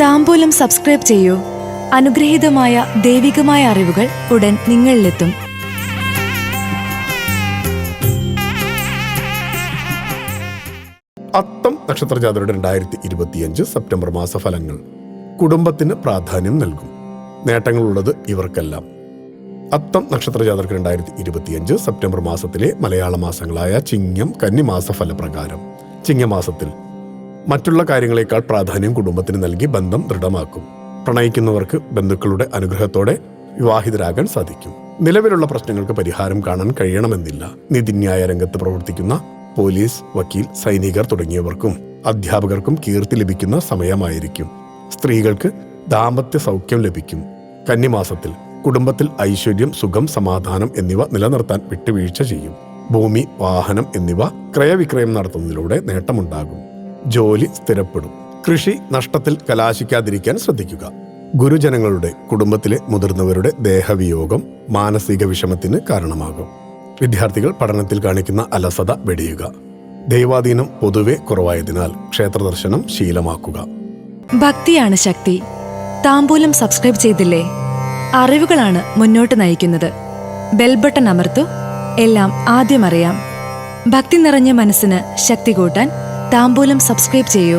താംബൂലം subscribe ചെയ്യൂ. അനുഗ്രഹീതമായ ദൈവികമായ അറിവുകൾ ഉടൻ നിങ്ങളിലെത്തും. അത്തം നക്ഷത്രജാതരുടെ 2025 സെപ്റ്റംബർ മാസഫലങ്ങൾ. കുടുംബത്തിന് പ്രാധാന്യം നൽകും. നേട്ടങ്ങളുള്ളത് ഇവർക്കെല്ലാം. അത്തം നക്ഷത്രജാതർക്ക് 2025 സെപ്റ്റംബർ മാസത്തിലെ മലയാള മാസങ്ങളായ ചിങ്ങം, കന്നി മാസഫലപ്രകാരം ചിങ്ങമാസത്തിൽ മറ്റുള്ള കാര്യങ്ങളെക്കാൾ പ്രാധാന്യം കുടുംബത്തിന് നൽകി ബന്ധം ദൃഢമാക്കും. പ്രണയിക്കുന്നവർക്ക് ബന്ധുക്കളുടെ അനുഗ്രഹത്തോടെ വിവാഹിതരാകാൻ സാധിക്കും. നിലവിലുള്ള പ്രശ്നങ്ങൾക്ക് പരിഹാരം കാണാൻ കഴിയണമെന്നില്ല. നീതിന്യായ രംഗത്ത് പ്രവർത്തിക്കുന്ന പോലീസ്, വക്കീൽ, സൈനികർ തുടങ്ങിയവർക്കും അധ്യാപകർക്കും കീർത്തി ലഭിക്കുന്ന സമയമായിരിക്കും. സ്ത്രീകൾക്ക് ദാമ്പത്യ സൗഖ്യം ലഭിക്കും. കന്നിമാസത്തിൽ കുടുംബത്തിൽ ഐശ്വര്യം, സുഖം, സമാധാനം എന്നിവ നിലനിർത്താൻ വിട്ടുവീഴ്ച ചെയ്യും. ഭൂമി, വാഹനം എന്നിവ ക്രയവിക്രയം നടത്തുന്നതിലൂടെ നേട്ടമുണ്ടാകും. ജോലി സ്ഥിരപ്പെടും. കൃഷി നഷ്ടത്തിൽ കലാശിക്കാതിരിക്കാൻ ശ്രദ്ധിക്കുക. ഗുരുജനങ്ങളുടെ, കുടുംബത്തിലെ മുതിർന്നവരുടെ ദേഹവിയോഗം മാനസിക വിഷമത്തിന് കാരണമാകും. വിദ്യാർത്ഥികൾ പഠനത്തിൽ കാണിക്കുന്ന അലസത വെടിയുക. ദൈവാധീനം പൊതുവെ കുറവായതിനാൽ ക്ഷേത്രദർശനം ശീലമാക്കുക. ഭക്തിയാണ് ശക്തി. താംബൂലം സബ്സ്ക്രൈബ് ചെയ്തില്ലേ? അറിവുകളാണ് മുന്നോട്ട് നയിക്കുന്നത്. ബെൽ ബട്ടൺ അമർത്തു. എല്ലാം ആദ്യം അറിയാം. ഭക്തി നിറഞ്ഞ മനസ്സിന് ശക്തി കൂട്ടാൻ താംബൂലം സബ്സ്ക്രൈബ് ചെയ്യൂ.